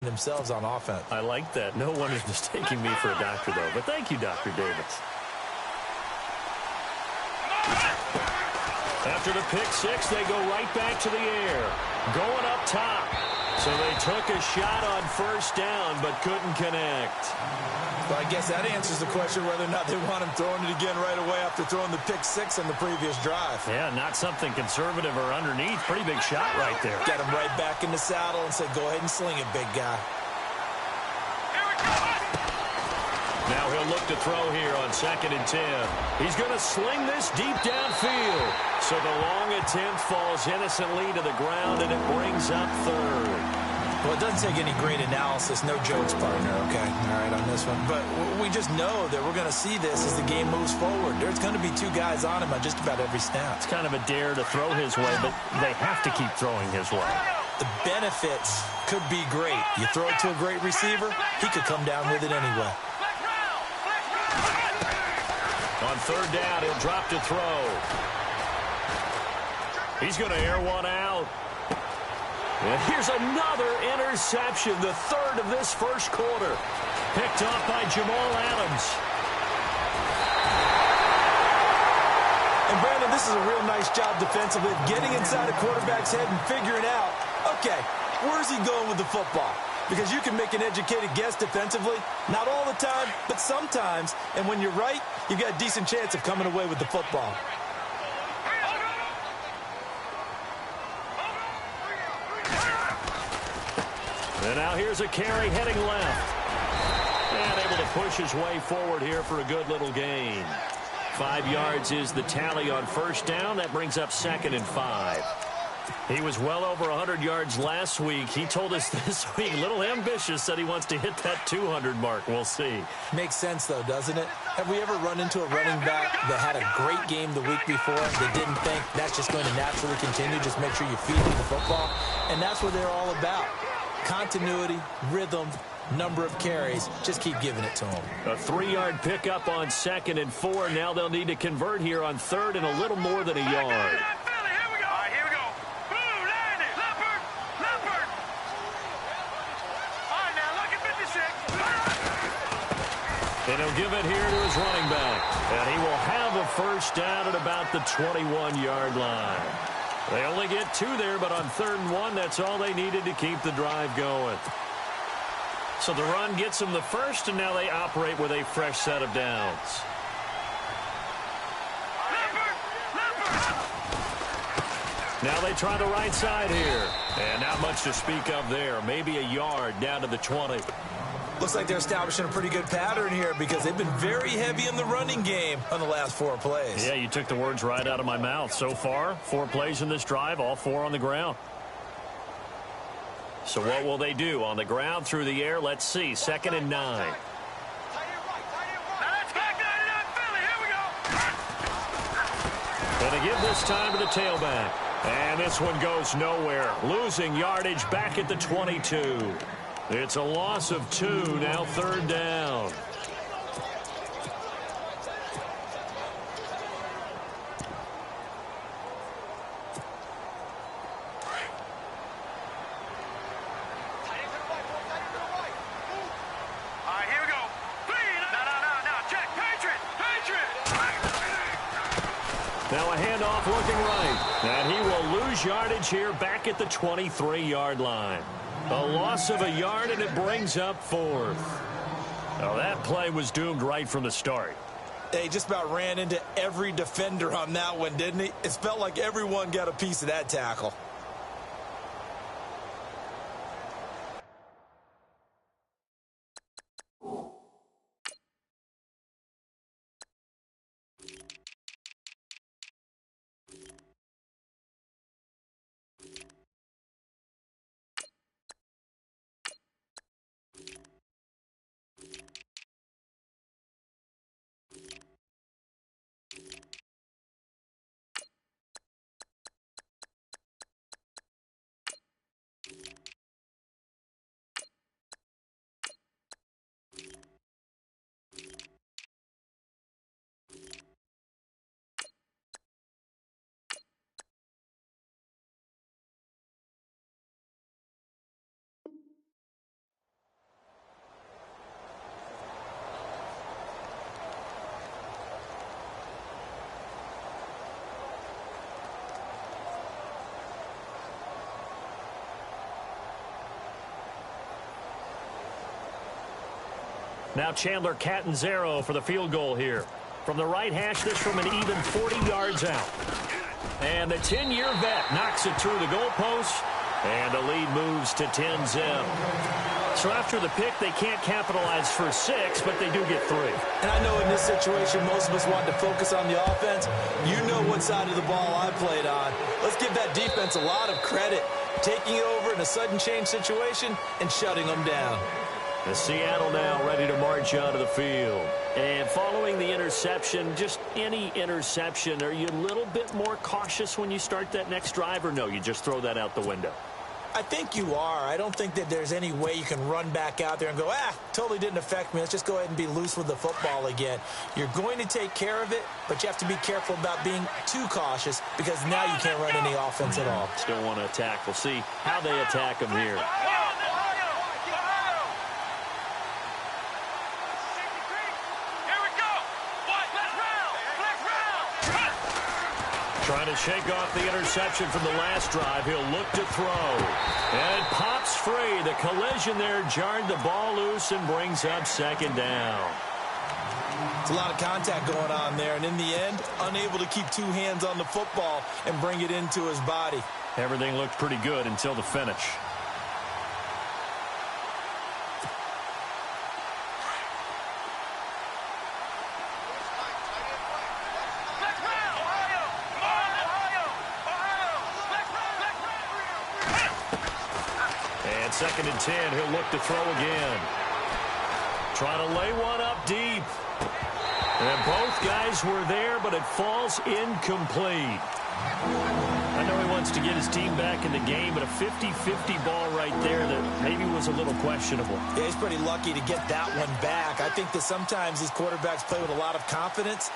themselves on offense. I like that. No one is mistaking me for a doctor, though. But thank you, Dr. Davis. After the pick six, they go right back to the air. Going up top. So they took a shot on first down, but couldn't connect. Well, I guess that answers the question whether or not they want him throwing it again right away after throwing the pick six on the previous drive. Yeah, not something conservative or underneath. Pretty big shot right there. Get him right back in the saddle and say, go ahead and sling it, big guy. Now he'll look to throw here on 2nd and 10. He's going to sling this deep downfield. So the long attempt falls innocently to the ground, and it brings up 3rd. Well, it doesn't take any great analysis. No jokes, partner, okay? All right, on this one. But we just know that we're going to see this as the game moves forward. There's going to be 2 guys on him on just about every snap. It's kind of a dare to throw his way, but they have to keep throwing his way. The benefits could be great. You throw it to a great receiver, he could come down with it anyway. On 3rd down, he'll drop to throw. He's going to air one out. And here's another interception, the 3rd of this first quarter. Picked off by Jamal Adams. And Brandon, this is a real nice job defensively of getting inside a quarterback's head and figuring out, okay, where's he going with the football? Because you can make an educated guess defensively, not all the time, but sometimes. And when you're right, you've got a decent chance of coming away with the football. And now here's a carry heading left. And able to push his way forward here for a good little gain. 5 yards is the tally on first down. That brings up 2nd and 5. He was well over 100 yards last week. He told us this week, a little ambitious, said he wants to hit that 200 mark. We'll see. Makes sense, though, doesn't it? Have we ever run into a running back that had a great game the week before that didn't think that's just going to naturally continue? Just make sure you feed him the football. And that's what they're all about. Continuity, rhythm, number of carries. Just keep giving it to him. A 3-yard pickup on 2nd and 4. Now they'll need to convert here on 3rd and a little more than a yard. And he'll give it here to his running back. And he will have a first down at about the 21-yard line. They only get 2 there, but on 3rd and 1, that's all they needed to keep the drive going. So the run gets them the first, and now they operate with a fresh set of downs. Now they try the right side here. And not much to speak of there. Maybe a yard down to the 20. Looks like they're establishing a pretty good pattern here because they've been very heavy in the running game on the last 4 plays. Yeah, you took the words right out of my mouth. So far, 4 plays in this drive, all 4 on the ground. So what will they do? On the ground, through the air, let's see. 2nd and 9. And they give this time to the tailback. And this one goes nowhere. Losing yardage back at the 22. It's a loss of 2, now 3rd down. Now a handoff looking right. And he will lose yardage here back at the 23-yard line. A loss of a yard, and it brings up 4th. Now that play was doomed right from the start. They just about ran into every defender on that one, didn't he? It felt like everyone got a piece of that tackle. Now Chandler Catanzaro for the field goal here. From the right hash, this from an even 40 yards out. And the 10-year vet knocks it through the goalpost, and the lead moves to 10-zip. So after the pick, they can't capitalize for 6, but they do get 3. And I know in this situation, most of us want to focus on the offense. You know what side of the ball I played on. Let's give that defense a lot of credit, taking it over in a sudden change situation and shutting them down. The Seattle now ready to march out of the field. And following the interception, just any interception, are you a little bit more cautious when you start that next drive, or no, you just throw that out the window? I think you are. I don't think that there's any way you can run back out there and go, totally didn't affect me. Let's just go ahead and be loose with the football again. You're going to take care of it, but you have to be careful about being too cautious because now you can't run any offense at all. Still want to attack. We'll see how they attack them here. Trying to shake off the interception from the last drive. He'll look to throw. And it pops free. The collision there jarred the ball loose and brings up second down. It's a lot of contact going on there, and in the end, unable to keep two hands on the football and bring it into his body. Everything looked pretty good until the finish. Second and 10, he'll look to throw again. Trying to lay one up deep. And both guys were there, but it falls incomplete. I know he wants to get his team back in the game, but a 50-50 ball right there that maybe was a little questionable. Yeah, he's pretty lucky to get that one back. I think that sometimes these quarterbacks play with a lot of confidence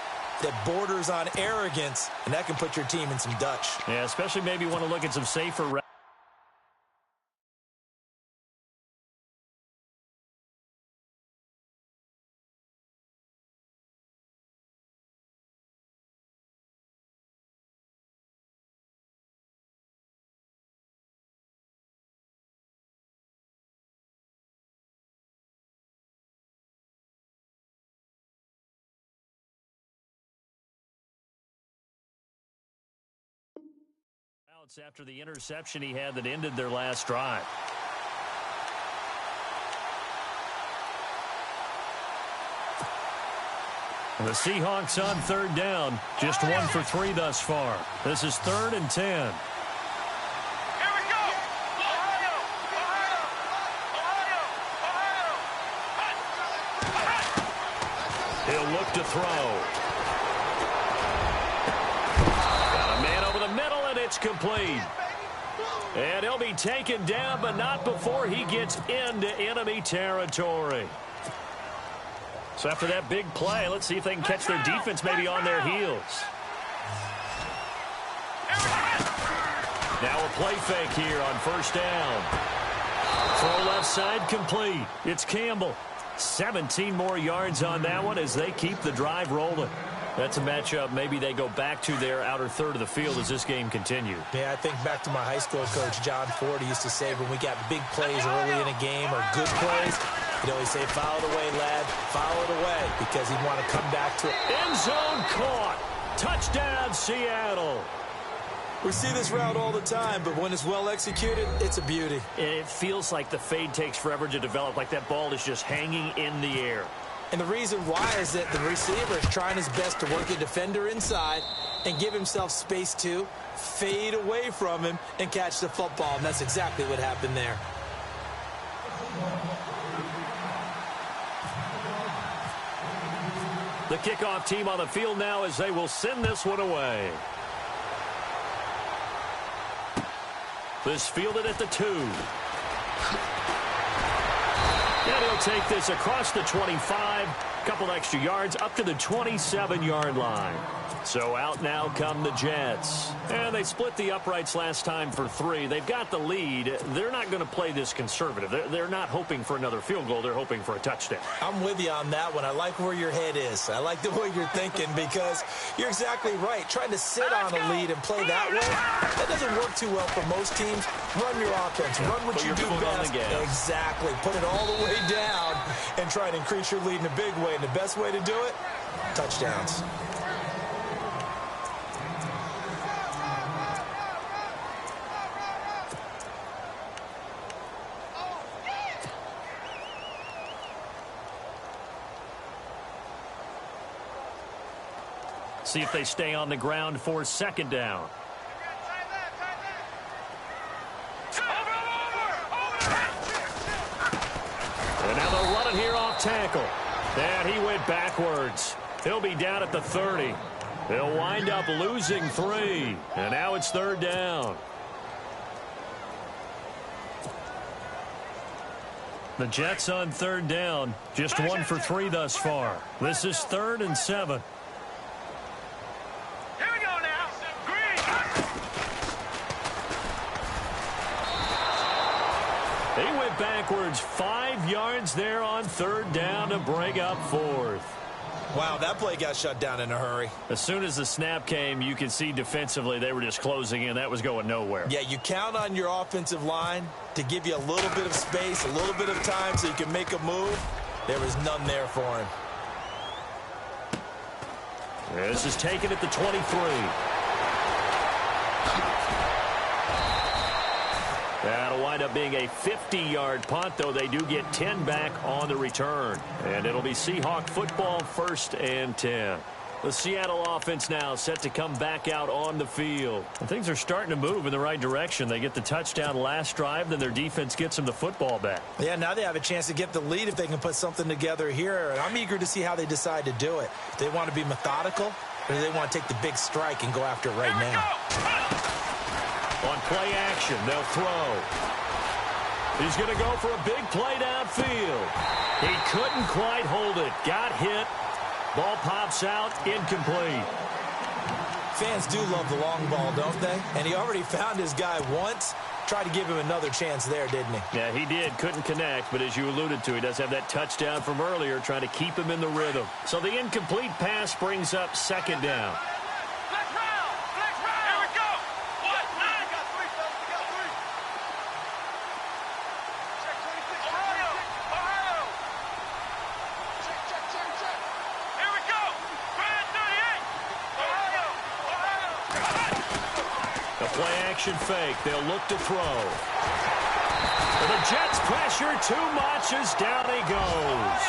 that borders on arrogance, and that can put your team in some Dutch. Yeah, especially maybe want to look at some safer routes. After the interception he had that ended their last drive. The Seahawks on third down, just 1 for 3 thus far. This is 3rd and 10. Here we go. Ohio. He'll look to throw. It's complete. And he'll be taken down, but not before he gets into enemy territory. So after that big play, let's see if they can catch their defense maybe on their heels. Now a play fake here on first down. Throw left side complete. It's Campbell. 17 more yards on that one as they keep the drive rolling. That's a matchup maybe they go back to their outer third of the field as this game continues. Yeah, I think back to my high school coach, John Ford. He used to say when we got big plays early in a game or good plays, he'd always say, foul it away, lad, foul it away, because he'd want to come back to it. End zone caught. Touchdown, Seattle. We see this route all the time, but when it's well executed, it's a beauty. It feels like the fade takes forever to develop, like that ball is just hanging in the air. And the reason why is that the receiver is trying his best to work the defender inside and give himself space to fade away from him and catch the football. And that's exactly what happened there. The kickoff team on the field now as they will send this one away. This fielded at the 2. And he'll take this across the 25, couple extra yards up to the 27-yard line. So out now come the Jets. And they split the uprights last time for 3. They've got the lead. They're not going to play this conservative. They're not hoping for another field goal. They're hoping for a touchdown. I'm with you on that one. I like where your head is. I like the way you're thinking because you're exactly right. Trying to sit on a lead and play that way, that doesn't work too well for most teams. Run your offense. Run what you do best. Exactly. Put it all the way down and try and increase your lead in a big way. And the best way to do it, touchdowns. See if they stay on the ground for second down. And now they'll run it here off tackle. And he went backwards. He'll be down at the 30. They'll wind up losing 3. And now it's third down. The Jets on third down. Just 1 for 3 thus far. This is 3rd and 7. He went backwards 5 yards there on third down to bring up 4th. Wow, that play got shut down in a hurry. As soon as the snap came, you could see defensively they were just closing in. That was going nowhere. Yeah, you count on your offensive line to give you a little bit of space, a little bit of time so you can make a move. There was none there for him. This is taken at the 23. That'll wind up being a 50-yard punt, though they do get 10 back on the return. And it'll be Seahawk football, 1st and 10. The Seattle offense now set to come back out on the field. And things are starting to move in the right direction. They get the touchdown last drive, then their defense gets them the football back. Yeah, now they have a chance to get the lead if they can put something together here. And I'm eager to see how they decide to do it. Do they want to be methodical, or do they want to take the big strike and go after it right now? On play action, they'll throw. He's going to go for a big play downfield. He couldn't quite hold it. Got hit. Ball pops out, incomplete. Fans do love the long ball, don't they? And he already found his guy once. Tried to give him another chance there, didn't he? Yeah, he did. Couldn't connect, but as you alluded to, he does have that touchdown from earlier, trying to keep him in the rhythm. So the incomplete pass brings up second down. Play-action fake. They'll look to throw. The Jets pressure too much as down he goes.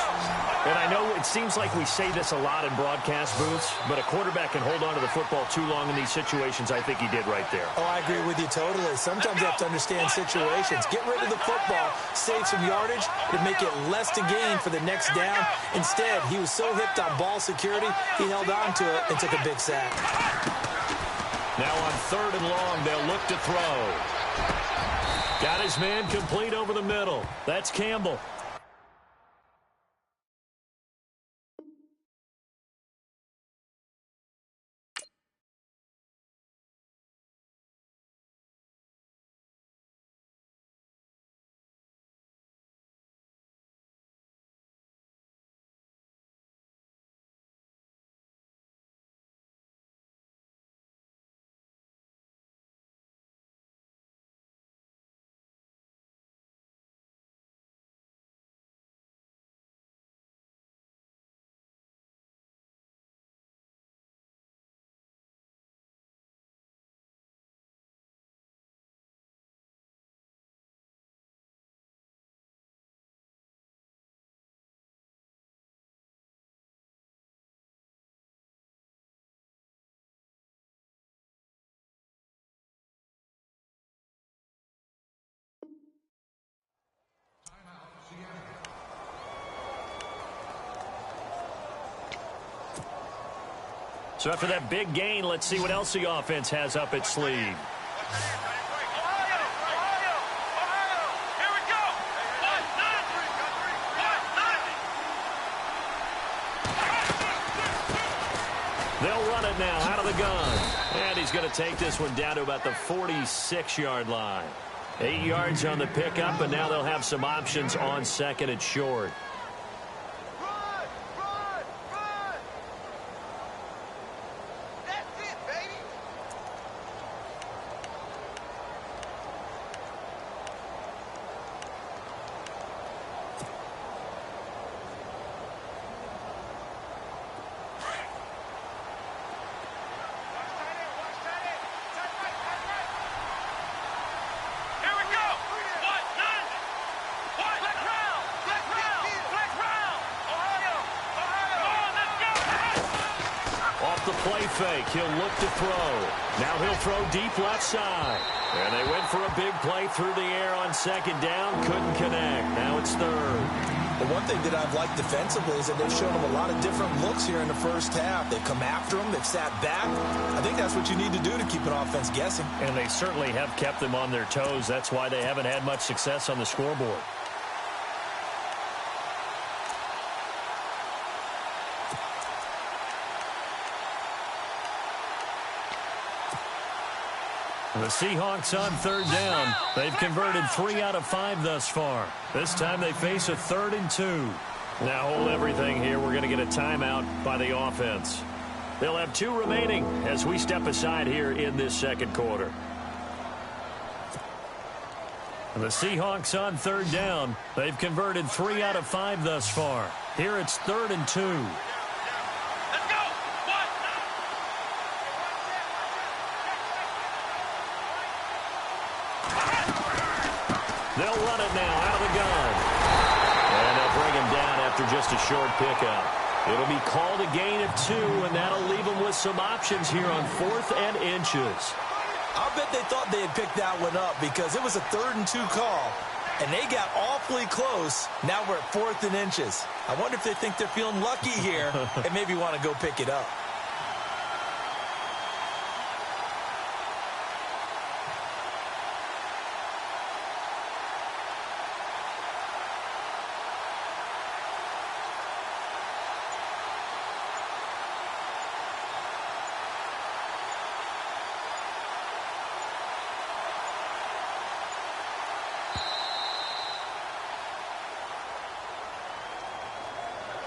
And I know it seems like we say this a lot in broadcast booths, but a quarterback can hold on to the football too long in these situations. I think he did right there. Oh, I agree with you totally. Sometimes you have to understand situations. Get rid of the football, save some yardage to make it less to gain for the next down. Instead, he was so hipped on ball security, he held on to it and took a big sack. Now on 3rd and long, they'll look to throw. Got his man complete over the middle. That's Campbell. So after that big gain, let's see what else the offense has up its sleeve. They'll run it now out of the gun. And he's going to take this one down to about the 46-yard line. 8 yards on the pickup, and now they'll have some options on 2nd and short. the play fake. He'll look to throw. Now he'll throw deep left side. And they went for a big play through the air on second down. Couldn't connect. Now it's third. But one thing that I've liked defensively is that they've shown them a lot of different looks here in the first half. They've come after them. They've sat back. I think that's what you need to do to keep an offense guessing. And they certainly have kept them on their toes. That's why they haven't had much success on the scoreboard. The Seahawks on third down. They've converted 3 out of 5 thus far. This time they face a 3rd and 2. Now hold everything here. We're going to get a timeout by the offense. They'll have 2 remaining as we step aside here in this second quarter. The Seahawks on third down. They've converted 3 out of 5 thus far. Here it's 3rd and 2. Let's go. One. They'll run it now out of the gun. And they'll bring him down after just a short pickup. It'll be called a gain of 2, and that'll leave them with some options here on 4th and inches. I'll bet they thought they had picked that one up because it was a 3rd and 2 call, and they got awfully close. Now we're at 4th and inches. I wonder if they think they're feeling lucky here and maybe want to go pick it up.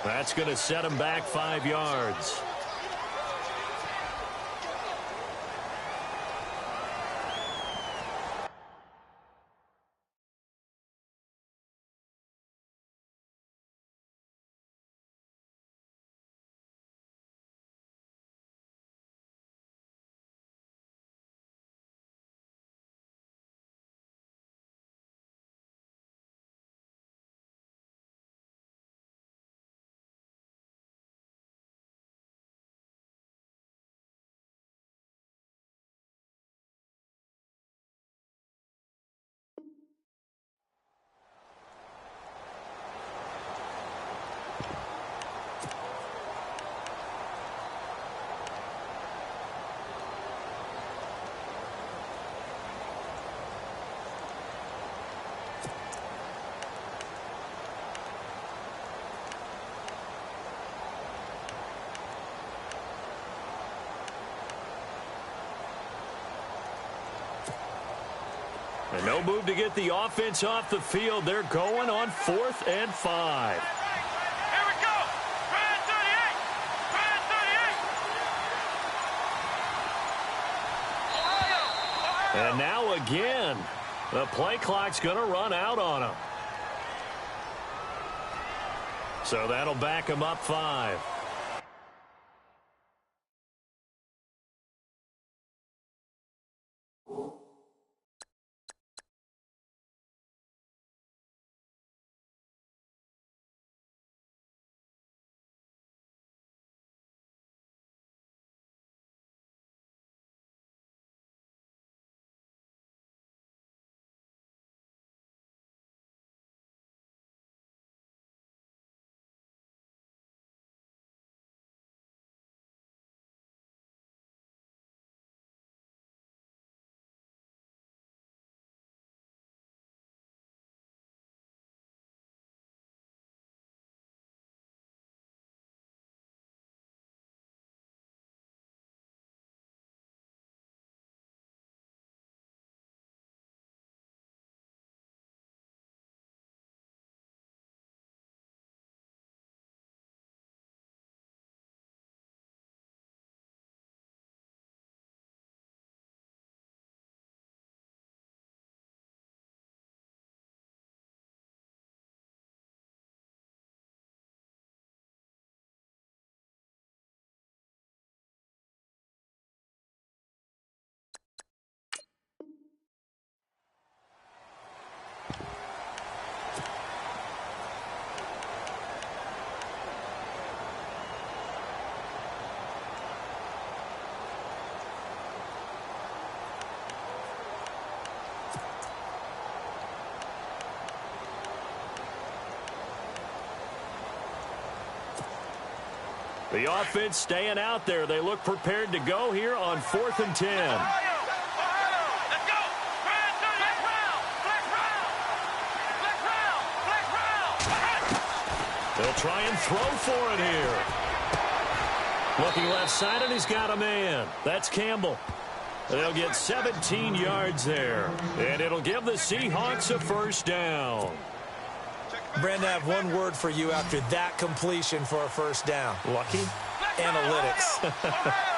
That's going to set him back 5 yards. And no move to get the offense off the field. They're going on 4th and 5. Here we go. Red 38. Red 38. Ohio. And now again, the play clock's going to run out on them. So that'll back them up 5. The offense staying out there. They look prepared to go here on 4th and 10. Let's go. They'll try and throw for it here. Looking left side, and he's got a man. That's Campbell. They'll get 17 yards there. And it'll give the Seahawks a first down. Brandon, I have one word for you after that completion for a first down. Lucky? Analytics.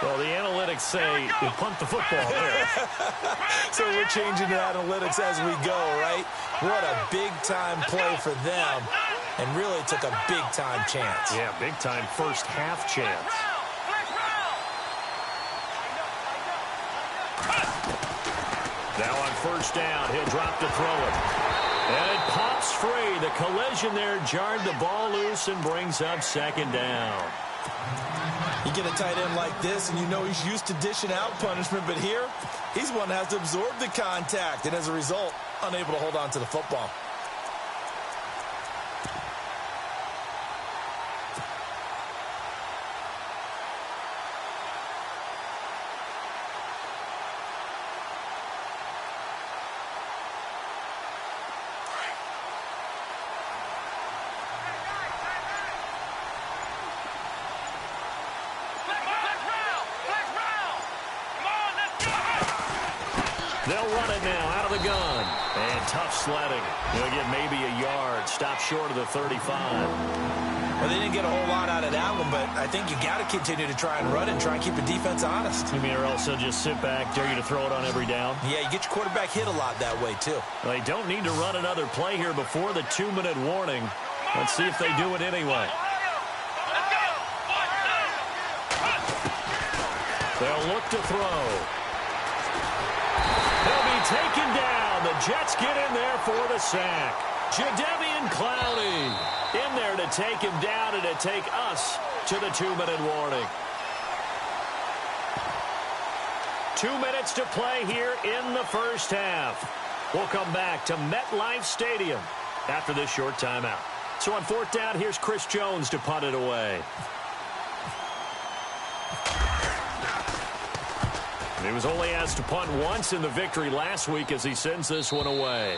Well, the analytics say you punt the football there. So we're changing to analytics as we go, right? What a big-time play for them, and really took a big-time chance. Yeah, big-time first half chance. Now on first down, he'll drop to throw it. And it pops free. The collision there jarred the ball loose and brings up second down. You get a tight end like this, and you know he's used to dishing out punishment, but here, he's one that has to absorb the contact, and as a result, unable to hold on to the football. They'll run it now out of the gun. And tough sledding. They'll get maybe a yard. Stop short of the 35. Well, they didn't get a whole lot out of that one, but I think you got to continue to try and run it and try and keep the defense honest. You mean, or else they'll just sit back, dare you to throw it on every down? Yeah, you get your quarterback hit a lot that way, too. Well, they don't need to run another play here before the 2-minute warning. Let's see if they do it anyway. They'll look to throw. He'll be taken down. The Jets get in there for the sack. Jadeveon Clowney in there to take him down and to take us to the 2-minute warning. 2 minutes to play here in the first half. We'll come back to MetLife Stadium after this short timeout. So on 4th down, here's Chris Jones to punt it away. He was only asked to punt once in the victory last week as he sends this one away.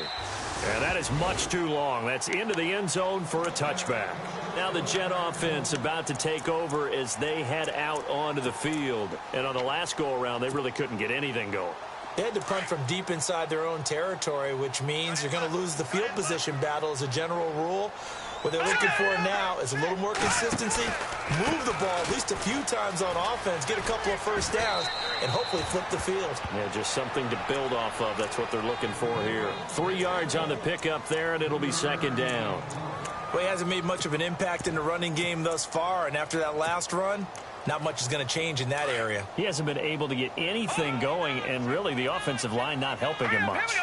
And that is much too long. That's into the end zone for a touchback. Now the Jet offense about to take over as they head out onto the field. And on the last go-around, they really couldn't get anything going. They had to punt from deep inside their own territory, which means you're going to lose the field position battle as a general rule. What they're looking for now is a little more consistency, move the ball at least a few times on offense, get a couple of first downs, and hopefully flip the field. Yeah, just something to build off of. That's what they're looking for here. 3 yards on the pickup there, and it'll be second down. Well, he hasn't made much of an impact in the running game thus far, and after that last run, not much is going to change in that area. He hasn't been able to get anything going, and really the offensive line not helping him much.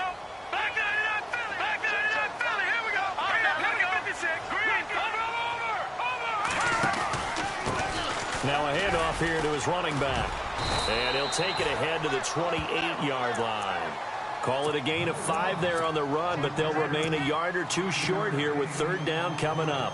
Now a handoff here to his running back. And he'll take it ahead to the 28-yard line. Call it a gain of 5 there on the run, but they'll remain a yard or two short here with 3rd down coming up.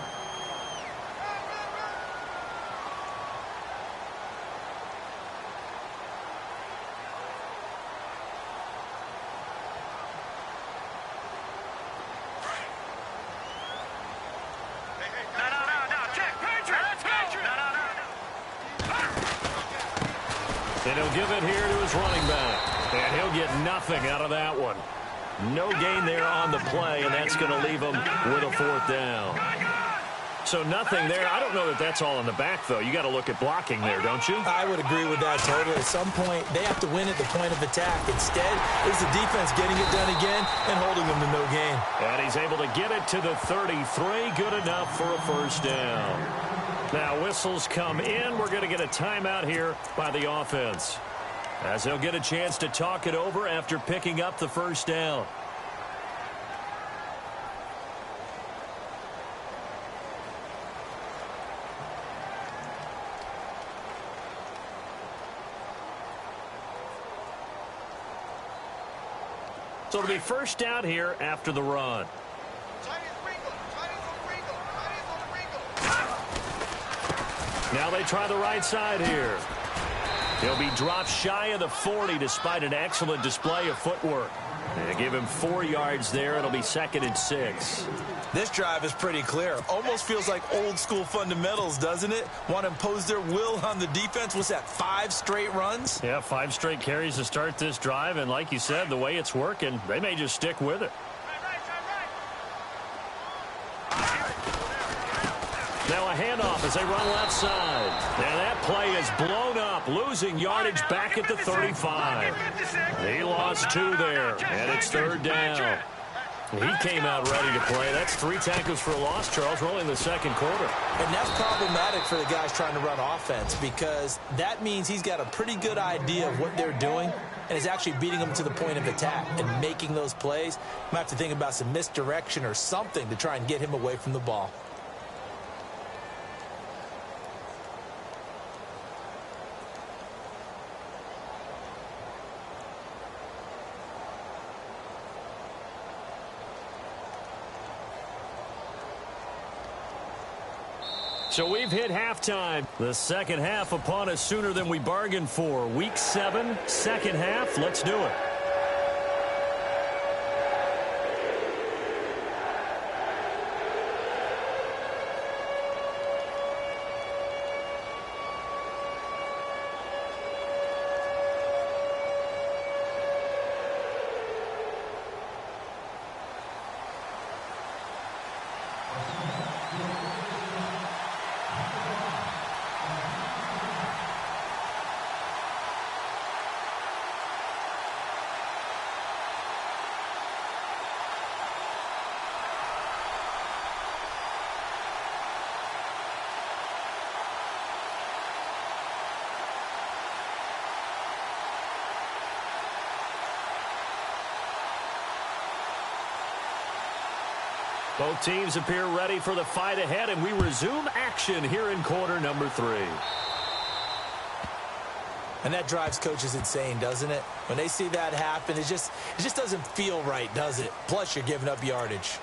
And he'll give it here to his running back. And he'll get nothing out of that one. No gain there on the play, and that's going to leave him with a 4th down. So nothing there. I don't know that that's all in the back, though. You got to look at blocking there, don't you? I would agree with that totally. At some point, they have to win at the point of attack. Instead, it's the defense getting it done again and holding them to no gain. And he's able to get it to the 33. Good enough for a first down. Now whistles come in. We're going to get a timeout here by the offense, as they'll get a chance to talk it over after picking up the first down. So it'll be first down here after the run. Now they try the right side here. He'll be dropped shy of the 40 despite an excellent display of footwork. They give him 4 yards there. It'll be 2nd and 6. This drive is pretty clear. Almost feels like old school fundamentals, doesn't it? Want to impose their will on the defense. What's that, 5 straight runs? Yeah, 5 straight carries to start this drive. And like you said, the way it's working, they may just stick with it. Now a handoff as they run left side. And that play is blown up, losing yardage back at the 35. He lost 2 there, and it's 3rd down. He came out ready to play. That's 3 tackles for a loss, Charles. We're only in the 2nd quarter. And that's problematic for the guys trying to run offense because that means he's got a pretty good idea of what they're doing and is actually beating them to the point of attack and making those plays. Might have to think about some misdirection or something to try and get him away from the ball. So we've hit halftime. The second half upon us sooner than we bargained for. Week 7, second half. Let's do it. Both teams appear ready for the fight ahead, and we resume action here in quarter number 3. And that drives coaches insane, doesn't it? When they see that happen, it just doesn't feel right, does it? Plus, you're giving up yardage.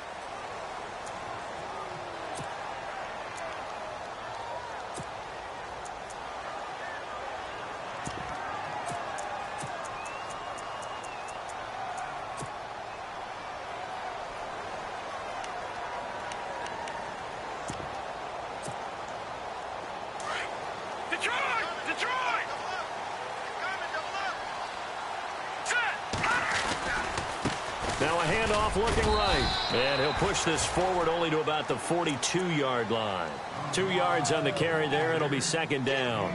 Now a handoff looking right. And he'll push this forward only to about the 42-yard line. 2 yards on the carry there. It'll be 2nd down.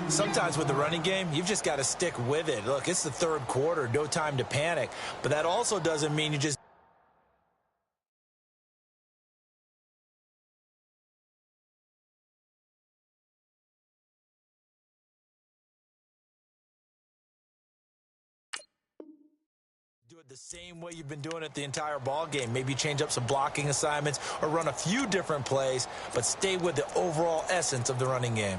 Sometimes with the running game, you've just got to stick with it. Look, it's the 3rd quarter. No time to panic. But that also doesn't mean you just do it the same way you've been doing it the entire ball game. Maybe change up some blocking assignments or run a few different plays, but stay with the overall essence of the running game.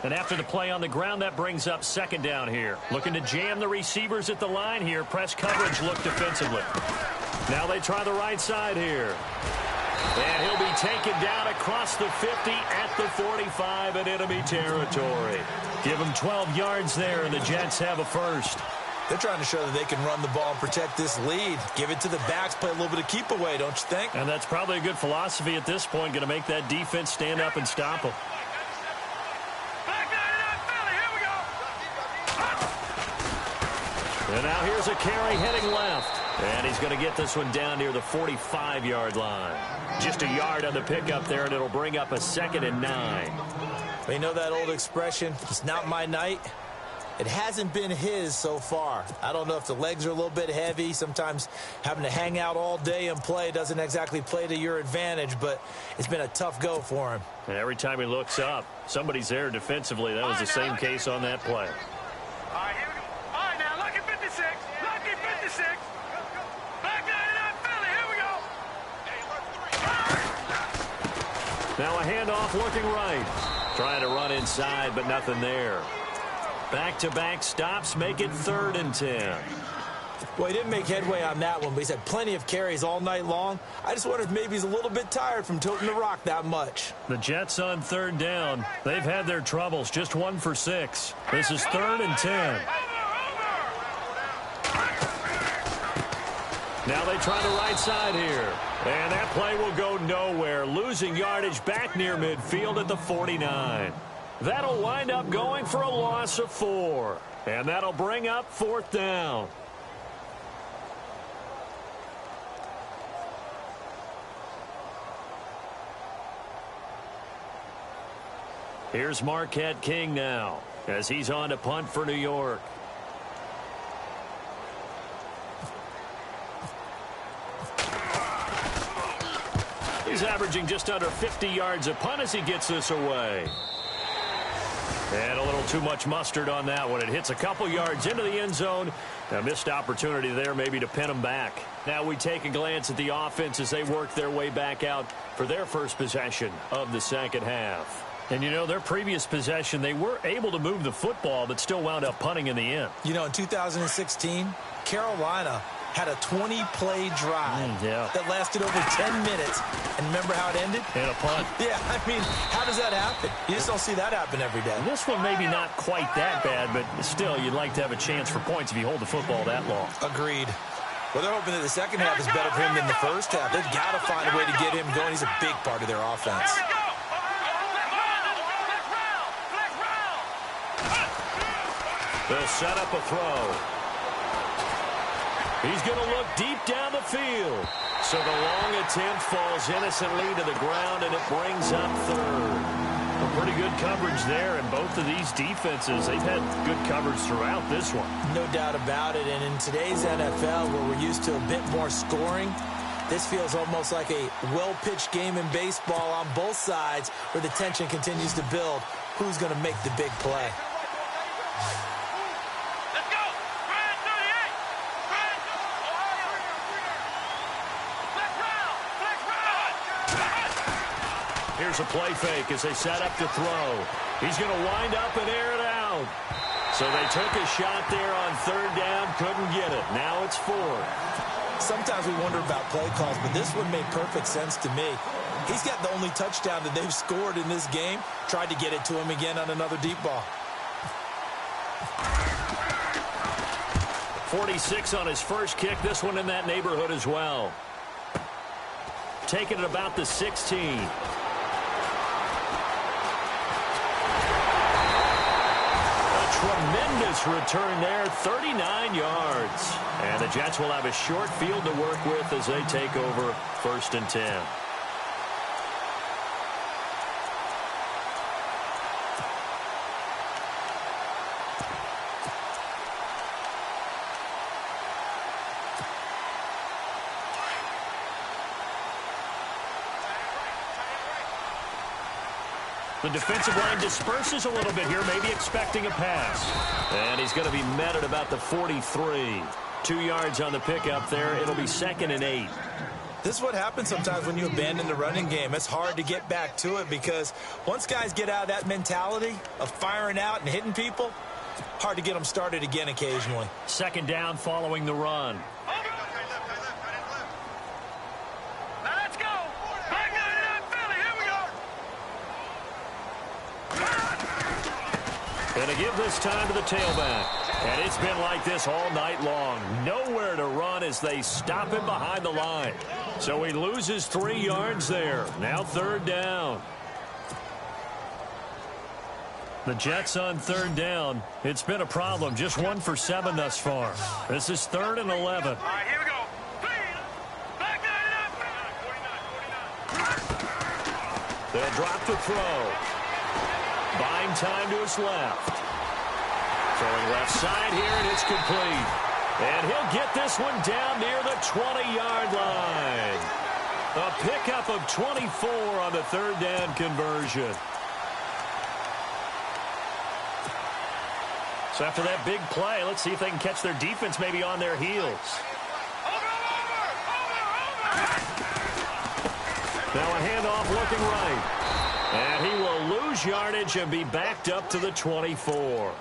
And after the play on the ground, that brings up 2nd down here. Looking to jam the receivers at the line here. Press coverage look defensively. Now they try the right side here. And he'll be taken down across the 50 at the 45 in enemy territory. Give him 12 yards there, and the Jets have a first. They're trying to show that they can run the ball and protect this lead. Give it to the backs, play a little bit of keep away, don't you think? And that's probably a good philosophy at this point, going to make that defense stand up and stop them. And now here's a carry heading left. And he's going to get this one down near the 45-yard line. Just a yard on the pickup there, and it'll bring up a 2nd and 9. You know that old expression, it's not my night? It hasn't been his so far. I don't know if the legs are a little bit heavy. Sometimes having to hang out all day and play doesn't exactly play to your advantage, but it's been a tough go for him. And every time he looks up, somebody's there defensively. That was the same case on that play. All right, here we go. All right, now, lucky 56. Lucky 56. Back 99, Now a handoff looking right. Trying to run inside, but nothing there. Back-to-back stops make it 3rd and 10. Well, he didn't make headway on that one, but he's had plenty of carries all night long. I just wonder if maybe he's a little bit tired from tilting the rock that much. The Jets on 3rd down. They've had their troubles, just 1 for 6. This is 3rd and 10. Now they try the right side here. And that play will go nowhere, losing yardage back near midfield at the 49. That'll wind up going for a loss of 4. And that'll bring up 4th down. Here's Marquette King now as he's on to punt for New York. He's averaging just under 50 yards a punt as he gets this away. And a little too much mustard on that one. It hits a couple yards into the end zone. A missed opportunity there maybe to pin him back. Now we take a glance at the offense as they work their way back out for their first possession of the second half. And, you know, their previous possession, they were able to move the football, but still wound up punting in the end. You know, in 2016, Carolina had a 20-play drive that lasted over 10 minutes. And remember how it ended? In a punt. Yeah, I mean, how does that happen? You just don't see that happen every day. This one maybe not quite that bad, but still, you'd like to have a chance for points if you hold the football that long. Agreed. Well, they're hoping that the second half is better for him than the first half. They've got to find a way to get him going. He's a big part of their offense. They'll set up a throw. He's going to look deep down the field. So the long attempt falls innocently to the ground, and it brings up 3rd. A pretty good coverage there, and both of these defenses, they've had good coverage throughout this one. No doubt about it, and in today's NFL, where we're used to a bit more scoring, this feels almost like a well-pitched game in baseball on both sides where the tension continues to build. Who's going to make the big play? Here's a play fake as they set up to throw. He's going to wind up and air it out. So they took a shot there on 3rd down, couldn't get it. Now it's 4th. Sometimes we wonder about play calls, but this one made perfect sense to me. He's got the only touchdown that they've scored in this game. Tried to get it to him again on another deep ball. 46 on his first kick. This one in that neighborhood as well. Taking it about the 16. Tremendous return there, 39 yards. And the Jets will have a short field to work with as they take over 1st and 10. The defensive line disperses a little bit here, maybe expecting a pass. And he's going to be met at about the 43. 2 yards on the pickup there. It'll be 2nd and 8. This is what happens sometimes when you abandon the running game. It's hard to get back to it because once guys get out of that mentality of firing out and hitting people, hard to get them started again occasionally. 2nd down following the run. Going to give this time to the tailback. And it's been like this all night long. Nowhere to run as they stop him behind the line. So he loses 3 yards there. Now 3rd down. The Jets on 3rd down. It's been a problem. Just 1 for 7 thus far. This is 3rd and 11. All right, here we go. They'll drop the throw. Buying time to his left. Throwing left side here, and it's complete. And he'll get this one down near the 20-yard line. A pickup of 24 on the 3rd down conversion. So after that big play, let's see if they can catch their defense maybe on their heels. Now a handoff looking right. And he will lose yardage and be backed up to the 24.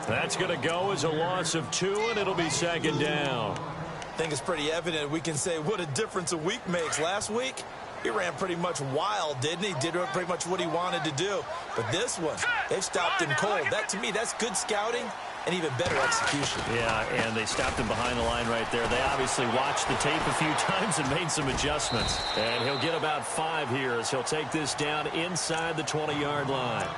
That's going to go as a loss of 2, and it'll be second down. I think it's pretty evident we can say what a difference a week makes. Last week, he ran pretty much wild, didn't he? Did pretty much what he wanted to do. But this one, they've stopped him cold. That, to me, that's good scouting and even better execution. Yeah, and they stopped him behind the line right there. They obviously watched the tape a few times and made some adjustments. And he'll get about 5 here as he'll take this down inside the 20-yard line.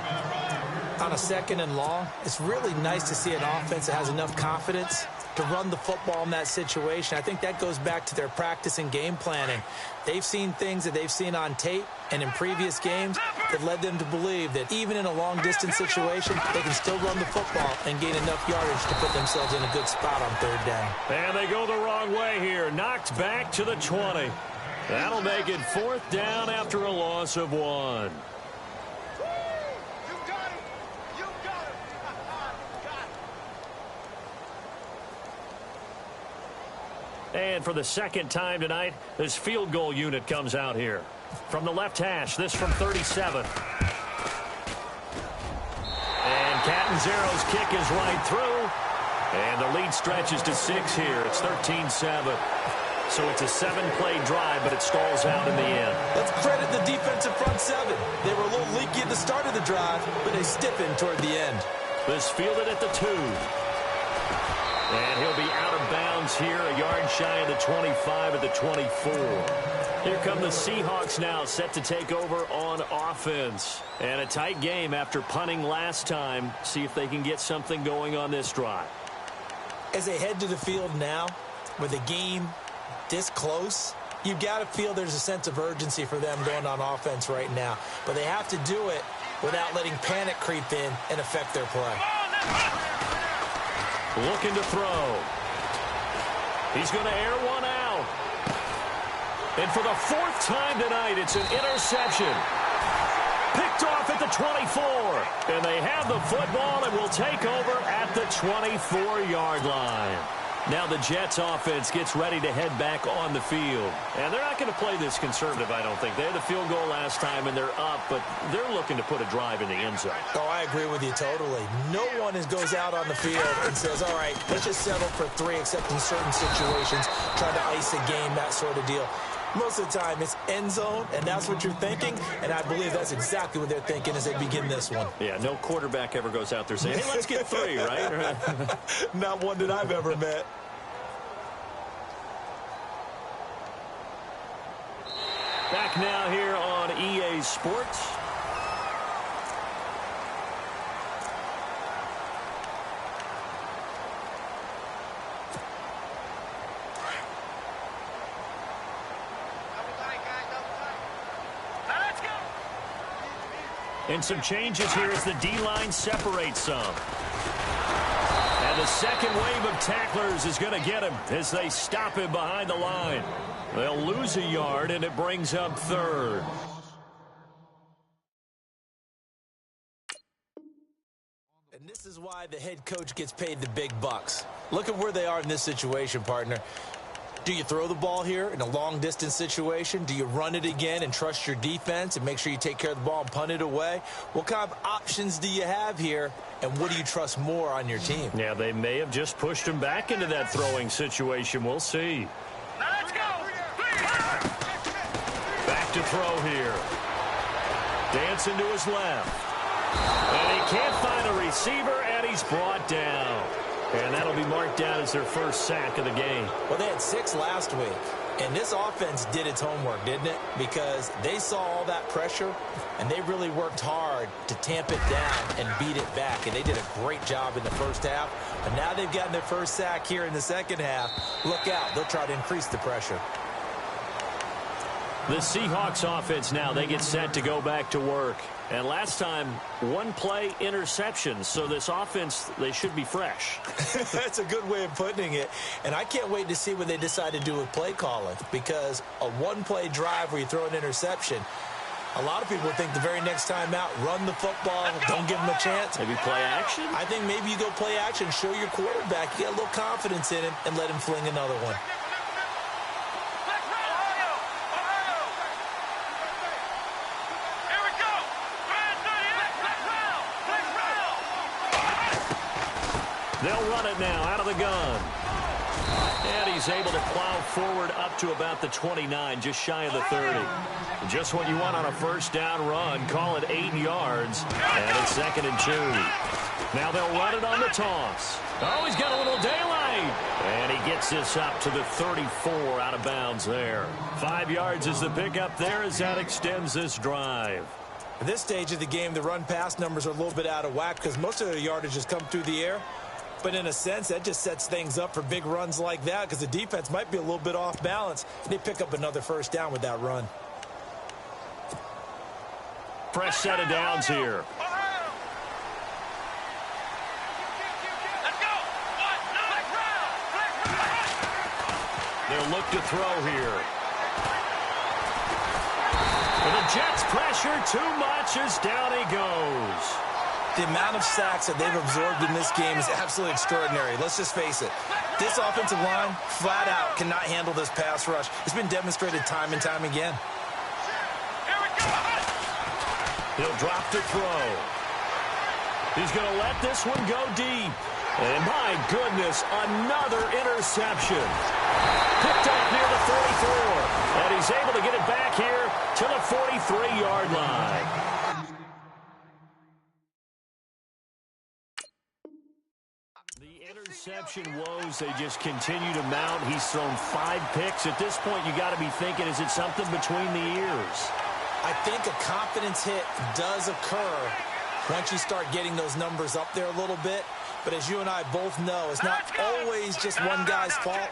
On a second and long, it's really nice to see an offense that has enough confidence to run the football in that situation. I think that goes back to their practice and game planning. They've seen things that they've seen on tape and in previous games that led them to believe that even in a long-distance situation, they can still run the football and gain enough yardage to put themselves in a good spot on third down. And they go the wrong way here. Knocked back to the 20. That'll make it 4th down after a loss of 1. And for the second time tonight, this field goal unit comes out here. From the left hash, this from 37. And Catanzaro's kick is right through. And the lead stretches to 6 here. It's 13-7. So it's a 7-play drive, but it stalls out in the end. Let's credit the defensive front 7. They were a little leaky at the start of the drive, but they stiffened toward the end. This fielded at the 2. And he'll be out of bounds here, a yard shy of the 25 at the 24. Here come the Seahawks now, set to take over on offense. And a tight game after punting last time. See if they can get something going on this drive. As they head to the field now, with the game this close, you've got to feel there's a sense of urgency for them going on offense right now. But they have to do it without letting panic creep in and affect their play. Looking to throw. He's going to air one out. And for the 4th time tonight, it's an interception. Picked off at the 24. And they have the football and will take over at the 24-yard line. Now the Jets offense gets ready to head back on the field. And they're not going to play this conservative, I don't think. They had the field goal last time, and they're up, but they're looking to put a drive in the end zone. Oh, I agree with you totally. No one goes out on the field and says, all right, let's just settle for 3, except in certain situations, try to ice a game, that sort of deal. Most of the time, it's end zone, and that's what you're thinking, and I believe that's exactly what they're thinking as they begin this one. Yeah, no quarterback ever goes out there saying, hey, let's get 3, right? Not one that I've ever met. Back now here on EA Sports. And some changes here as the D-line separates some. And the second wave of tacklers is going to get him as they stop him behind the line. They'll lose a yard, and it brings up 3rd. And this is why the head coach gets paid the big bucks. Look at where they are in this situation, partner. Do you throw the ball here in a long-distance situation? Do you run it again and trust your defense and make sure you take care of the ball and punt it away? What kind of options do you have here, and what do you trust more on your team? Yeah, they may have just pushed him back into that throwing situation. We'll see. Let's go. Back to throw here. Dancing to his left. And he can't find a receiver, and he's brought down. And that'll be marked down as their first sack of the game. Well, they had 6 last week, and this offense did its homework, didn't it? Because they saw all that pressure, and they really worked hard to tamp it down and beat it back. And they did a great job in the first half. But now they've gotten their first sack here in the second half. Look out. They'll try to increase the pressure. The Seahawks offense now, they get set to go back to work. And last time, 1-play interception. So this offense, they should be fresh. That's a good way of putting it. And I can't wait to see what they decide to do with play calling. Because a 1-play drive where you throw an interception, a lot of people think the very next time out, run the football, don't give them a chance. Maybe play action? I think maybe you go play action, show your quarterback, you get a little confidence in him, and let him fling another one. They'll run it now out of the gun. And he's able to plow forward up to about the 29, just shy of the 30. Just what you want on a first down run. Call it 8 yards. And it's 2nd and 2. Now they'll run it on the toss. Oh, he's got a little daylight. And he gets this up to the 34 out of bounds there. 5 yards is the pickup there as that extends this drive. At this stage of the game, the run-pass numbers are a little bit out of whack because most of their yardage has come through the air. But in a sense, that just sets things up for big runs like that because the defense might be a little bit off balance. They pick up another first down with that run. Fresh set of downs here. They'll look to throw here. And the Jets pressure too much as down he goes. The amount of sacks that they've absorbed in this game is absolutely extraordinary. Let's just face it. This offensive line, flat out, cannot handle this pass rush. It's been demonstrated time and time again. He'll drop to throw. He's going to let this one go deep. And my goodness, another interception. Picked up near the 44. And he's able to get it back here to the 43-yard line. The interception woes, they just continue to mount. He's thrown 5 picks. At this point, you got to be thinking, is it something between the ears? I think a confidence hit does occur once you start getting those numbers up there a little bit. But as you and I both know, it's not always just one guy's fault.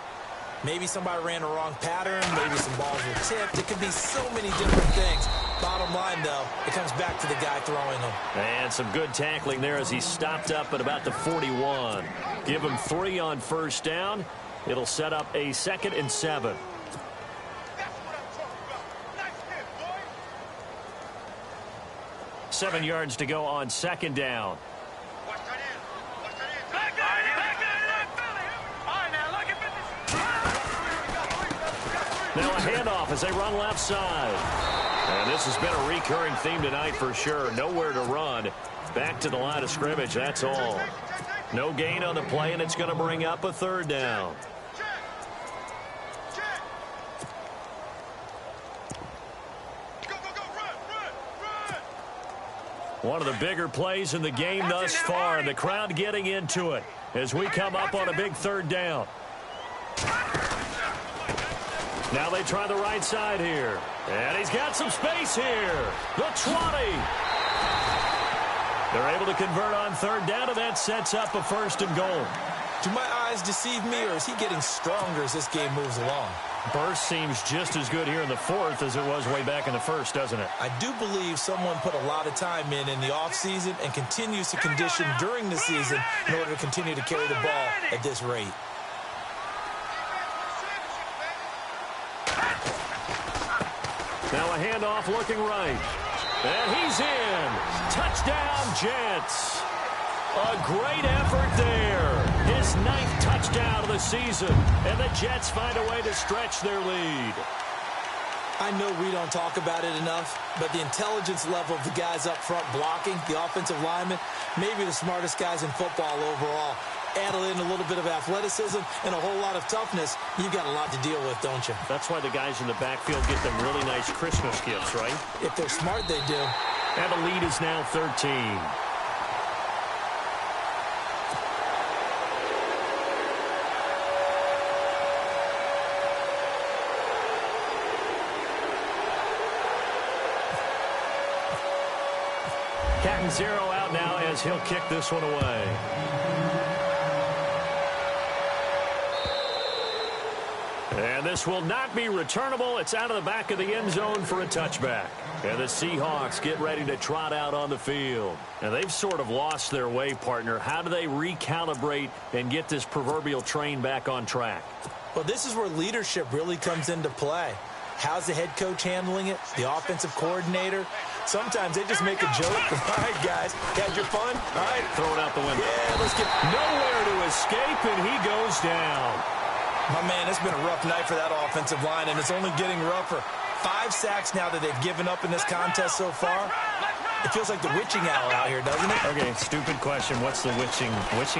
Maybe somebody ran a wrong pattern. Maybe some balls were tipped. It could be so many different things. Bottom line, though, it comes back to the guy throwing them. And some good tackling there as he stopped up at about the 41. Give him 3 on first down. It'll set up a 2nd and 7. Seven yards to go on 2nd down. Now a handoff as they run left side. And this has been a recurring theme tonight for sure. Nowhere to run. Back to the line of scrimmage, that's all. No gain on the play, and it's going to bring up a 3rd down. One of the bigger plays in the game thus far, and the crowd getting into it as we come up on a big 3rd down. Now they try the right side here. And he's got some space here. The 20. They're able to convert on 3rd down, and that sets up a 1st and goal. Do my eyes deceive me, or is he getting stronger as this game moves along? Burst seems just as good here in the 4th as it was way back in the 1st, doesn't it? I do believe someone put a lot of time in the offseason and continues to condition during the season in order to continue to carry the ball at this rate. Now a handoff looking right. And he's in. Touchdown, Jets. A great effort there. His 9th touchdown of the season. And the Jets find a way to stretch their lead. I know we don't talk about it enough, but the intelligence level of the guys up front blocking, the offensive linemen, maybe the smartest guys in football overall. Add in a little bit of athleticism and a whole lot of toughness, you've got a lot to deal with, don't you? That's why the guys in the backfield get them really nice Christmas gifts, right? If they're smart, they do. And the lead is now 13. Captain Zero out now as he'll kick this one away. And this will not be returnable. It's out of the back of the end zone for a touchback. And the Seahawks get ready to trot out on the field. And they've sort of lost their way, partner. How do they recalibrate and get this proverbial train back on track? Well, this is where leadership really comes into play. How's the head coach handling it? The offensive coordinator? Sometimes they just make a joke. All right, guys, had your fun? All right. Throw it out the window. Yeah, let's get nowhere to escape, and he goes down. My man, it's been a rough night for that offensive line, and it's only getting rougher. 5 sacks now that they've given up in this contest so far. It feels like the witching hour out here, doesn't it? Okay, stupid question. What's the witching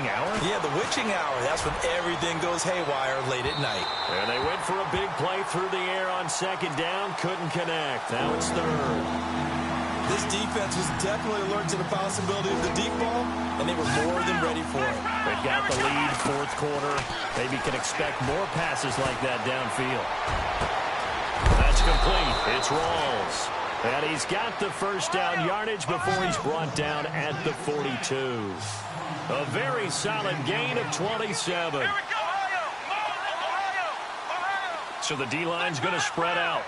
hour? Yeah, the witching hour. That's when everything goes haywire late at night. And they went for a big play through the air on second down. Couldn't connect. Now it's third. This defense was definitely alert to the possibility of the deep ball, and they were more than ready for it. They've got the lead, fourth quarter. Maybe can expect more passes like that downfield. That's complete. It's Rawls. And he's got the first down yardage before he's brought down at the 42. A very solid gain of 27. So the D-line's going to spread out.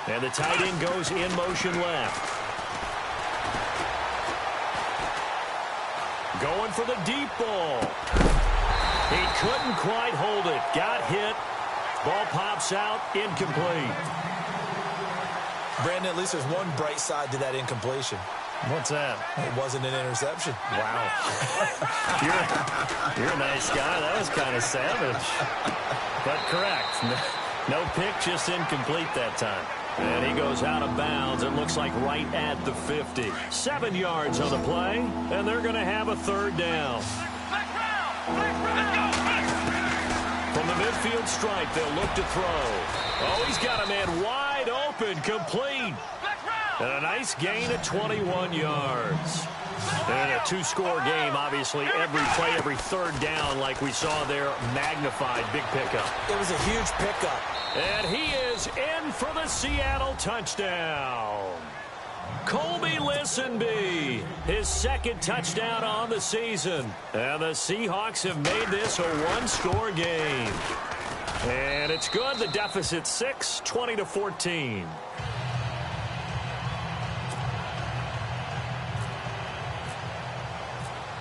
And the tight end goes in motion left. Going for the deep ball. He couldn't quite hold it. Got hit. Ball pops out. Incomplete. Brandon, at least there's one bright side to that incompletion. What's that? It wasn't an interception. Wow. you're a nice guy. That was kind of savage. But correct. No pick, just incomplete that time. And he goes out of bounds. It looks like right at the 50. 7 yards on the play, and they're going to have a third down. From the midfield stripe, they'll look to throw. Oh, he's got a man wide open, complete. And a nice gain of 21 yards. And a two-score game, obviously. Every play, every third down, like we saw there, magnified. Big pickup. It was a huge pickup. And he is in for the Seattle touchdown. Colby Listenby, his second touchdown on the season. And the Seahawks have made this a one-score game. And it's good. The deficit 6, 20-14.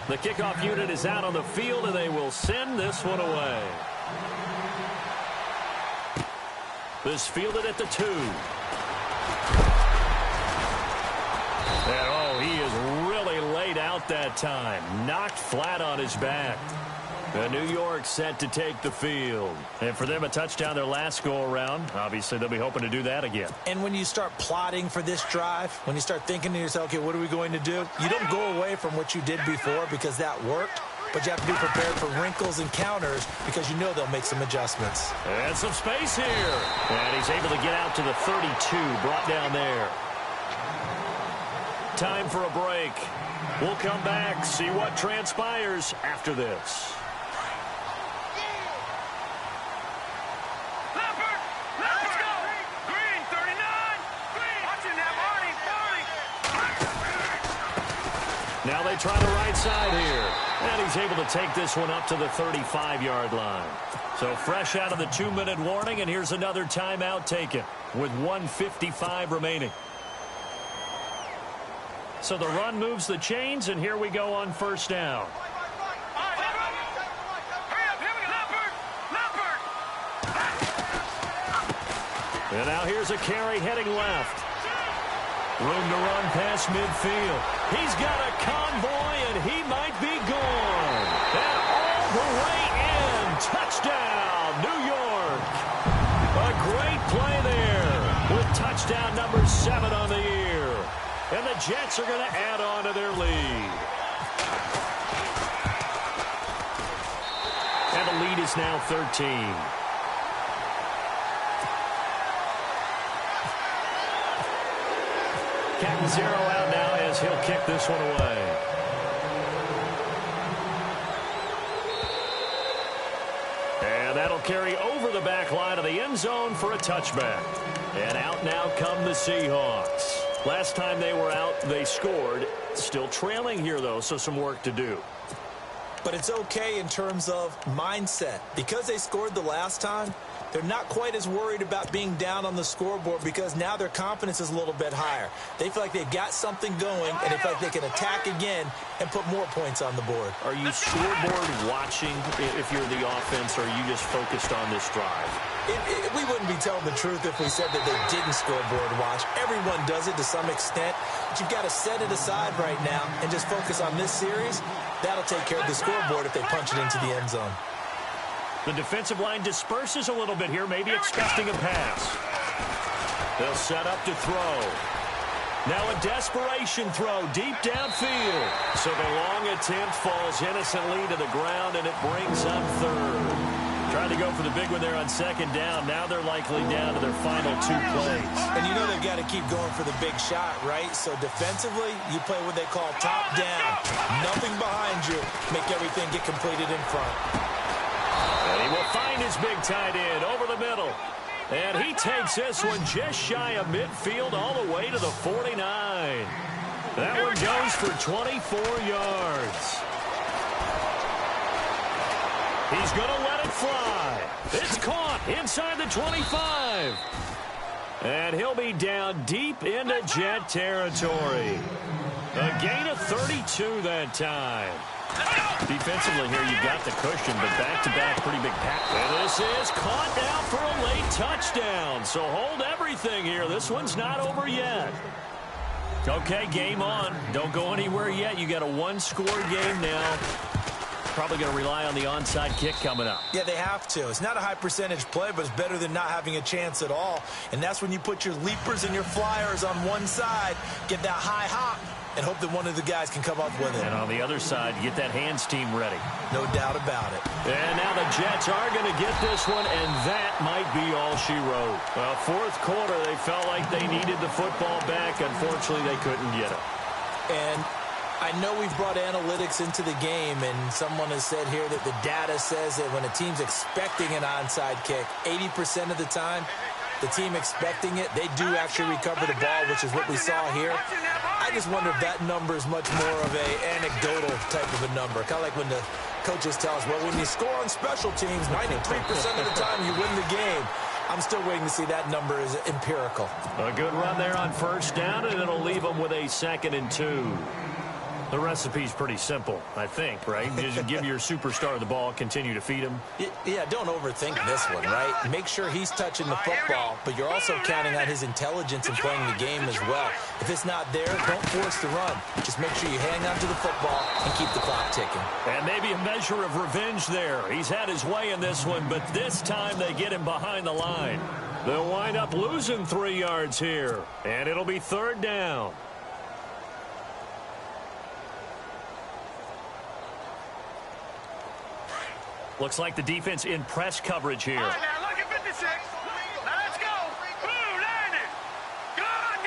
The kickoff unit is out on the field, and they will send this one away. This fielded at the 2. And, oh, he is really laid out that time. Knocked flat on his back. And New York set to take the field. And for them, a touchdown their last go-around. Obviously, they'll be hoping to do that again. And when you start plotting for this drive, when you start thinking to yourself, okay, what are we going to do? You don't go away from what you did before because that worked. But you have to be prepared for wrinkles and counters because you know they'll make some adjustments. And some space here. And he's able to get out to the 32, brought down there. Time for a break. We'll come back, see what transpires after this. Now they try the right side here. And he's able to take this one up to the 35-yard line. So fresh out of the 2-minute warning, and here's another timeout taken with 1:55 remaining. So the run moves the chains, and here we go on first down. And now here's a carry heading left. Room to run past midfield. He's got a convoy, and he might be gone. And all the way in. Touchdown, New York. A great play there with touchdown number 7 on the year. And the Jets are going to add on to their lead. And the lead is now 13. Catanzaro out now as he'll kick this one away. And that'll carry over the back line of the end zone for a touchback. And out now come the Seahawks. Last time they were out, they scored. Still trailing here, though, so some work to do. But it's okay in terms of mindset. Because they scored the last time, they're not quite as worried about being down on the scoreboard because now their confidence is a little bit higher. They feel like they've got something going, and they feel like they can attack again and put more points on the board. Are you scoreboard watching if you're the offense, or are you just focused on this drive? We wouldn't be telling the truth if we said that they didn't scoreboard watch. Everyone does it to some extent. But you've got to set it aside right now and just focus on this series. That'll take care of the scoreboard if they punch it into the end zone. The defensive line disperses a little bit here, maybe expecting a pass. They'll set up to throw. Now a desperation throw deep downfield. So the long attempt falls innocently to the ground, and it brings up third. Trying to go for the big one there on second down. Now they're likely down to their final 2 plays. And you know they've got to keep going for the big shot, right? So defensively, you play what they call top down. Nothing behind you. Make everything get completed in front. And he will find his big tight end over the middle. And he takes this one just shy of midfield all the way to the 49. That one goes for 24 yards. He's going to let it fly. It's caught inside the 25. And he'll be down deep into Jet territory. A gain of 32 that time. Defensively here, you've got the cushion, but back-to-back pretty big pack. And this is caught down for a late touchdown. So hold everything here. This one's not over yet. Okay, game on. Don't go anywhere yet. You got a one-score game now. Probably going to rely on the onside kick coming up. Yeah, they have to. It's not a high-percentage play, but it's better than not having a chance at all. And that's when you put your leapers and your flyers on one side, get that high hop, and hope that one of the guys can come up with it. And on the other side, get that hands team ready. No doubt about it. And now the Jets are going to get this one, and that might be all she wrote. Well, fourth quarter, they felt like they needed the football back. Unfortunately, they couldn't get it. And I know we've brought analytics into the game, and someone has said here that the data says that when a team's expecting an onside kick, 80% of the time, the team expecting it, they do actually recover the ball, which is what we saw here. I just wonder if that number is much more of a anecdotal type of a number. Kind of like when the coaches tell us, well, when you score on special teams, 93% of the time you win the game. I'm still waiting to see that number is empirical. A good run there on first down, and it'll leave them with a 2nd and 2. The recipe's pretty simple, I think, right? Just give your superstar the ball, continue to feed him. Yeah, don't overthink this one, right? Make sure he's touching the football, but you're also counting on his intelligence in playing the game as well. If it's not there, don't force the run. Just make sure you hang on to the football and keep the clock ticking. And maybe a measure of revenge there. He's had his way in this one, but this time they get him behind the line. They'll wind up losing 3 yards here, and it'll be 3rd down. Looks like the defense in press coverage here. All right, now look at 56. Now let's go. Blue, landed. Gone.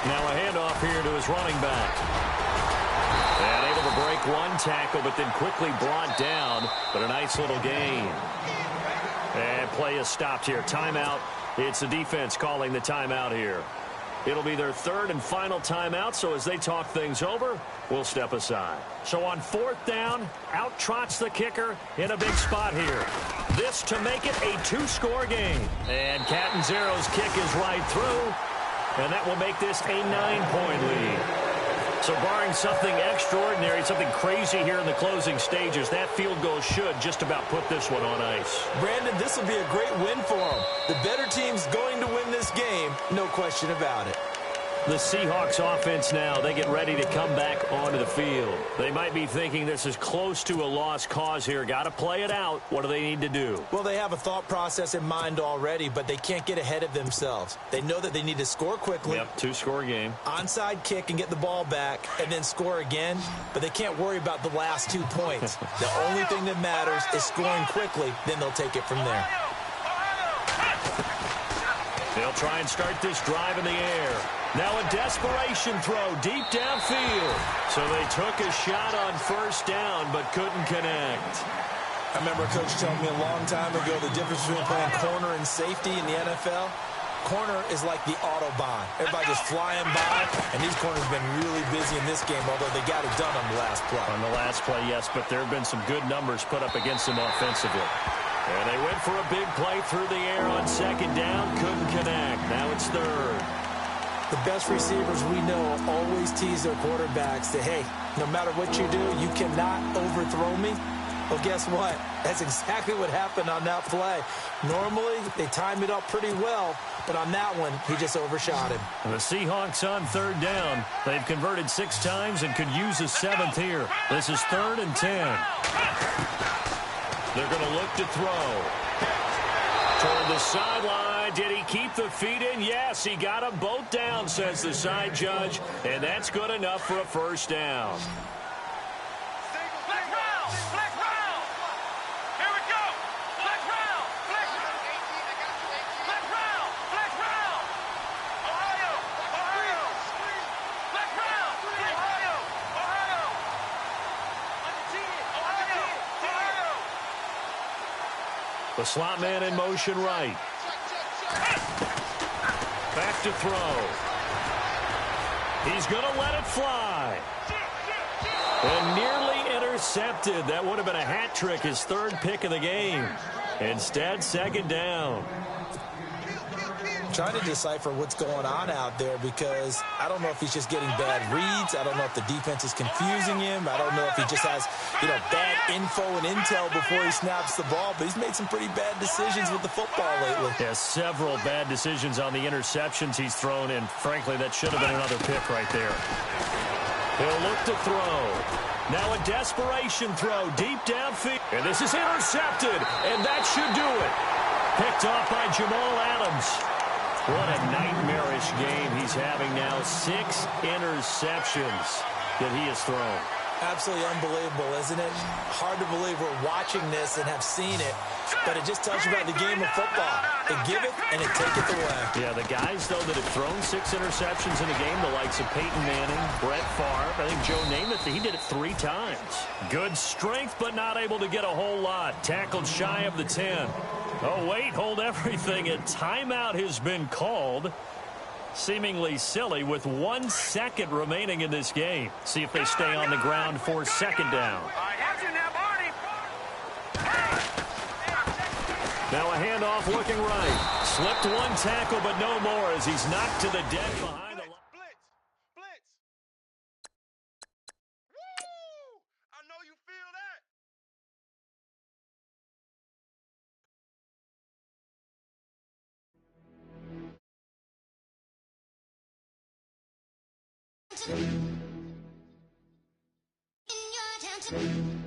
Now a handoff here to his running back. And able to break one tackle, but then quickly brought down. But a nice little gain. And play is stopped here. Timeout. It's the defense calling the timeout here. It'll be their 3rd and final timeout, so as they talk things over, we'll step aside. So on 4th down, out trots the kicker in a big spot here. This to make it a 2-score game. And Catanzaro's kick is right through, and that will make this a 9-point lead. So barring something extraordinary, something crazy here in the closing stages, that field goal should just about put this one on ice. Brandon, this will be a great win for them. The better team's going to win this game, no question about it. The Seahawks offense now, they get ready to come back onto the field. They might be thinking this is close to a lost cause here. Got to play it out. What do they need to do? Well, they have a thought process in mind already, but they can't get ahead of themselves. They know that they need to score quickly. Yep, 2-score game. Onside kick and get the ball back and then score again, but they can't worry about the last 2 points. The only thing that matters is scoring quickly, then they'll take it from there. They'll try and start this drive in the air. Now a desperation throw deep downfield. So they took a shot on first down but couldn't connect. I remember a coach telling me a long time ago the difference between playing corner and safety in the NFL. Corner is like the Autobahn. Everybody just flying by, and these corners have been really busy in this game, although they got it done on the last play. On the last play, yes, but there have been some good numbers put up against them offensively. And they went for a big play through the air on second down. Couldn't connect. Now it's 3rd. The best receivers we know always tease their quarterbacks that, hey, no matter what you do, you cannot overthrow me. Well, guess what? That's exactly what happened on that play. Normally, they time it up pretty well, but on that one, he just overshot him. And the Seahawks on 3rd down. They've converted 6 times and could use a 7th here. This is 3rd and 10. They're going to look to throw. Toward the sideline. Did he keep the feet in? Yes, he got them both down, says the side judge, and that's good enough for a first down. Flex round! Flex round! Here we go! Flex round! Flex round! Flex round! Flex round! Ohio! Ohio! Flex round! Ohio! Ohio! Ohio! Ohio! The slot man in motion right. Back to throw. He's going to let it fly. And nearly intercepted. That would have been a hat trick, his third pick of the game. Instead, second down. Trying to decipher what's going on out there because I don't know if he's just getting bad reads. I don't know if the defense is confusing him. I don't know if he just has, bad info and intel before he snaps the ball. But he's made some pretty bad decisions with the football lately. Yeah, several bad decisions on the interceptions he's thrown, and frankly, that should have been another pick right there. He'll look to throw. Now a desperation throw deep downfield. And this is intercepted, and that should do it. Picked off by Jamal Adams. What a nightmarish game he's having now. 6 interceptions that he has thrown. Absolutely unbelievable, isn't it? Hard to believe we're watching this and have seen it, but it just tells you about the game of football. They give it and it taketh away. Yeah, the guys, though, that have thrown 6 interceptions in a game, the likes of Peyton Manning, Brett Favre, I think Joe Namath, he did it 3 times. Good strength, but not able to get a whole lot. Tackled shy of the 10. Oh, wait, hold everything. A timeout has been called. Seemingly silly with 1 second remaining in this game. See if they stay on the ground for second down. Now a handoff looking right. Slipped 1 tackle, but no more as he's knocked to the deck behind the line. Blitz! Woo! I know you feel that. In your town.